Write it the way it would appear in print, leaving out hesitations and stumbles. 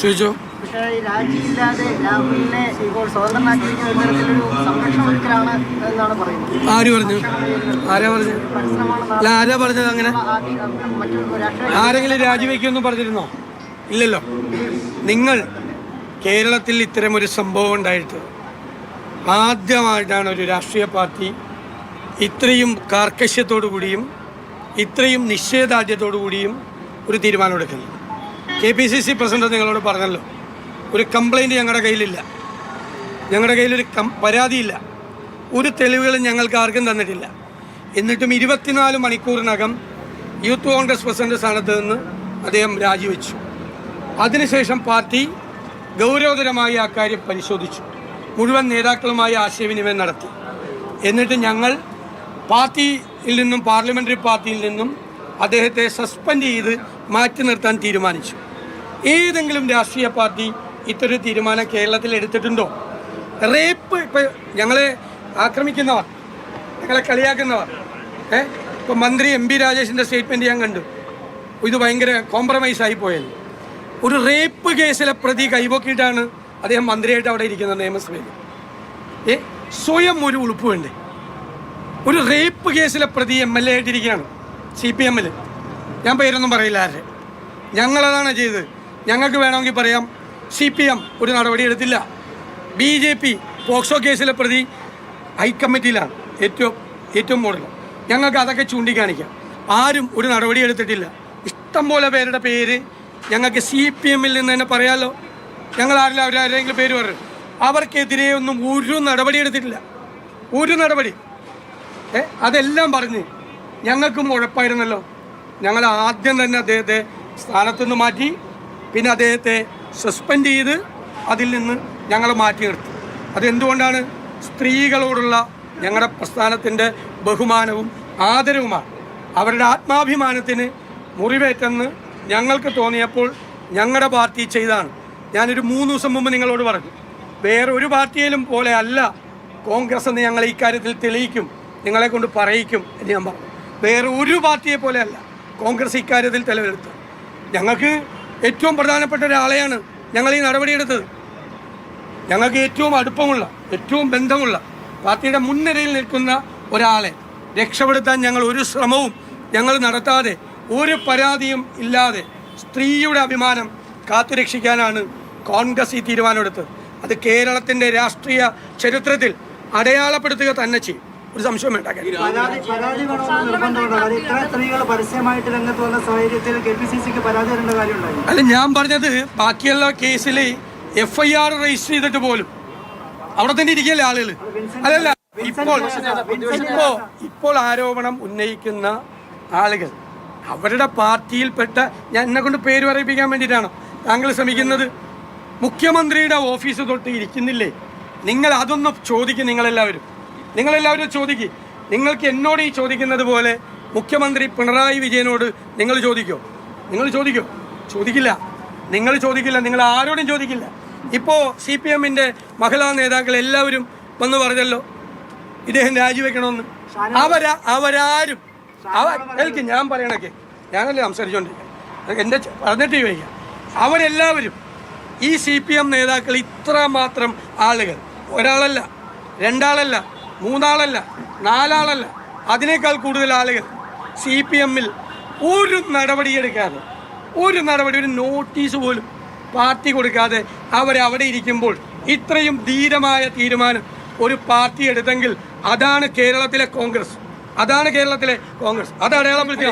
ചോദിച്ചോ. പക്ഷേ ഈ രാജിയില്ലാതെ രാഹുലിനെ ഇപ്പോൾ സ്വതന്ത്രനാക്കിയിരിക്കുന്ന തരത്തിലൊരു സംരക്ഷണം ഒരുക്കലാണ് എന്നാണ് പറയുന്നത്. ആര് പറഞ്ഞു? ആരാ പറഞ്ഞത്? അല്ല, ആരാ പറഞ്ഞത് അങ്ങനെ? ആരെങ്കിലും രാജിവെക്കുമെന്ന് പറഞ്ഞിരുന്നോ? ഇല്ലല്ലോ. നിങ്ങൾ കേരളത്തിൽ ഇത്തരമൊരു സംഭവം ഉണ്ടായിട്ട് ആദ്യമായിട്ടാണ് ഒരു രാഷ്ട്രീയ പാർട്ടി ഇത്രയും കാർക്കശ്യത്തോടു കൂടിയും ഇത്രയും നിശ്ചയദാർഢ്യത്തോടു കൂടിയും ഒരു തീരുമാനമെടുക്കുന്നത്. KPCC പ്രസിഡന്റ് നിങ്ങളോട് പറഞ്ഞല്ലോ, ഒരു കംപ്ലൈൻറ്റ് ഞങ്ങളുടെ കയ്യിലില്ല, ഞങ്ങളുടെ കയ്യിലൊരു പരാതിയില്ല, ഒരു തെളിവുകളും ഞങ്ങൾക്ക് ആർക്കും തന്നിട്ടില്ല. എന്നിട്ടും 24 മണിക്കൂറിനകം യൂത്ത് കോൺഗ്രസ് പ്രസിഡന്റ് സ്ഥാനത്ത് നിന്ന് അദ്ദേഹം രാജിവെച്ചു. അതിനുശേഷം പാർട്ടി ഗൗരവതരമായി ആ കാര്യം പരിശോധിച്ചു, മുഴുവൻ നേതാക്കളുമായി ആശയവിനിമയം നടത്തി. എന്നിട്ട് ഞങ്ങൾ പാർട്ടിയിൽ നിന്നും, പാർലമെൻ്ററി പാർട്ടിയിൽ നിന്നും അദ്ദേഹത്തെ സസ്പെൻഡ് ചെയ്ത് മാറ്റി നിർത്താൻ തീരുമാനിച്ചു. ഏതെങ്കിലും രാഷ്ട്രീയ പാർട്ടി ഇത്തരം തീരുമാനം കേരളത്തിൽ എടുത്തിട്ടുണ്ടോ? റേപ്പ് ഇപ്പോൾ ഞങ്ങളെ ആക്രമിക്കുന്നവർ, ഞങ്ങളെ കളിയാക്കുന്നവർ, ഇപ്പോൾ മന്ത്രി MP രാജേഷിൻ്റെ സ്റ്റേറ്റ്മെൻറ്റ് ഞാൻ കണ്ടു. ഇത് ഭയങ്കര കോംപ്രമൈസായി പോയത്. ഒരു റേപ്പ് കേസിലെ പ്രതി കൈപൊക്കിയിട്ടാണ് അദ്ദേഹം മന്ത്രിയായിട്ട് അവിടെ ഇരിക്കുന്നത് നിയമസഭയിൽ. സ്വയം ഒരു ഉളുപ്പ് വേണ്ടേ? ഒരു റേപ്പ് കേസിലെ പ്രതി MLA ആയിട്ടിരിക്കുകയാണ് CPM. ഞാൻ പേരൊന്നും പറയില്ല ആരുടെ. ഞങ്ങളതാണ് ചെയ്തത്. ഞങ്ങൾക്ക് വേണമെങ്കിൽ പറയാം CPM ഒരു നടപടി എടുത്തില്ല. BJP പോക്സോ കേസിലെ പ്രതി ഹൈക്കമ്മിറ്റിയിലാണ്, ഏറ്റവും മുകളിൽ. ഞങ്ങൾക്ക് അതൊക്കെ ചൂണ്ടിക്കാണിക്കാം. ആരും ഒരു നടപടി എടുത്തിട്ടില്ല. ഇഷ്ടം പോലെ പേരുടെ പേര് ഞങ്ങൾക്ക് CPM നിന്ന് തന്നെ പറയാമല്ലോ. ഞങ്ങൾ അവരാരെങ്കിലും പേര് പറയും. അവർക്കെതിരെ ഒന്നും ഒരു നടപടി എടുത്തിട്ടില്ല, ഒരു നടപടി. അതെല്ലാം പറഞ്ഞ് ഞങ്ങൾക്കും ഉഴപ്പായിരുന്നല്ലോ. ഞങ്ങൾ ആദ്യം തന്നെ അദ്ദേഹത്തെ സ്ഥാനത്തുനിന്ന് മാറ്റി, പിന്നെ അദ്ദേഹത്തെ സസ്പെൻഡ് ചെയ്ത് അതിൽ നിന്ന് ഞങ്ങൾ മാറ്റി നിർത്തി. അതെന്തുകൊണ്ടാണ്? സ്ത്രീകളോടുള്ള ഞങ്ങളുടെ പ്രസ്ഥാനത്തിൻ്റെ ബഹുമാനവും ആദരവുമാണ്. അവരുടെ ആത്മാഭിമാനത്തിന് മുറിവേറ്റെന്ന് ഞങ്ങൾക്ക് തോന്നിയപ്പോൾ ഞങ്ങളുടെ പാർട്ടി ചെയ്താണ്. ഞാനൊരു 3 ദിവസം മുമ്പ് നിങ്ങളോട് പറഞ്ഞു, വേറെ ഒരു പാർട്ടിയിലും പോലെ അല്ല കോൺഗ്രസ് എന്ന് ഞങ്ങൾ ഈ കാര്യത്തിൽ തെളിയിക്കും, നിങ്ങളെ കൊണ്ട് പറയിക്കും എന്ന് ഞാൻ പറഞ്ഞു. വേറെ ഒരു പാർട്ടിയെ പോലെ അല്ല കോൺഗ്രസ് ഇക്കാര്യത്തിൽ തെളിവെടുത്ത്. ഞങ്ങൾക്ക് ഏറ്റവും പ്രധാനപ്പെട്ട ഒരാളെയാണ് ഞങ്ങൾ ഈ നടപടിയെടുത്തത്. ഞങ്ങൾക്ക് ഏറ്റവും അടുപ്പമുള്ള, ഏറ്റവും ബന്ധമുള്ള, പാർട്ടിയുടെ മുൻനിരയിൽ നിൽക്കുന്ന ഒരാളെ രക്ഷപ്പെടുത്താൻ ഞങ്ങൾ ഒരു ശ്രമവും ഞങ്ങൾ നടത്താതെ, ഒരു പരാതിയും ഇല്ലാതെ സ്ത്രീയുടെ അഭിമാനം കാത്തുരക്ഷിക്കാനാണ് കോൺഗ്രസ് ഈ തീരുമാനമെടുത്തത്. അത് കേരളത്തിൻ്റെ രാഷ്ട്രീയ ചരിത്രത്തിൽ അടയാളപ്പെടുത്തുക തന്നെ ചെയ്യും, ഒരു സംശയം വേണ്ട. അല്ല, ഞാൻ പറഞ്ഞത് ബാക്കിയുള്ള കേസിൽ FIR രജിസ്റ്റർ ചെയ്തിട്ട് പോലും അവിടെ തന്നെ ഇരിക്കുകയല്ലേ ആളുകൾ. അല്ലല്ല, ഇപ്പോൾ ആരോപണം ഉന്നയിക്കുന്ന ആളുകൾ അവരുടെ പാർട്ടിയിൽപ്പെട്ട, ഞാൻ എന്നെ കൊണ്ട് പേര് പറയിപ്പിക്കാൻ വേണ്ടിയിട്ടാണോ താങ്കൾ ശ്രമിക്കുന്നത്? മുഖ്യമന്ത്രിയുടെ ഓഫീസ് തൊട്ട് ഇരിക്കുന്നില്ലേ? നിങ്ങൾ അതൊന്ന് ചോദിക്കും. നിങ്ങളെല്ലാവരും ചോദിക്കും. നിങ്ങൾക്ക് എന്നോട് ഈ ചോദിക്കുന്നത് പോലെ മുഖ്യമന്ത്രി പിണറായി വിജയനോട് നിങ്ങൾ ചോദിക്കോ? ചോദിക്കില്ല. നിങ്ങൾ ആരോടും ചോദിക്കില്ല. ഇപ്പോൾ CPM-ന്റെ മഹിളാ നേതാക്കൾ എല്ലാവരും വന്ന് പറഞ്ഞല്ലോ ഇദ്ദേഹം രാജിവെക്കണമെന്ന്. അവരാരും കേൾക്കും, ഞാൻ പറയണൊക്കെ ഞാനല്ലേ സംസാരിച്ചുകൊണ്ടിരിക്കുക, എൻ്റെ പറഞ്ഞിട്ട് ചോദിക്കാം. അവരെല്ലാവരും ഈ CPM നേതാക്കൾ ഇത്രമാത്രം ആളുകൾ, ഒരാളല്ല, 2 ആളല്ല, 3 ആളല്ല, 4 ആളല്ല, അതിനേക്കാൾ കൂടുതൽ ആളുകൾ CPM-ൽ ഒരു നടപടിയെടുക്കാതെ, ഒരു നോട്ടീസ് പോലും പാർട്ടി കൊടുക്കാതെ അവരവിടെ ഇരിക്കുമ്പോൾ ഇത്രയും ധീരമായ തീരുമാനം ഒരു പാർട്ടി എടുത്തെങ്കിൽ അതാണ് കേരളത്തിലെ കോൺഗ്രസ്. അത് അടയാളപ്പെടുത്തുക.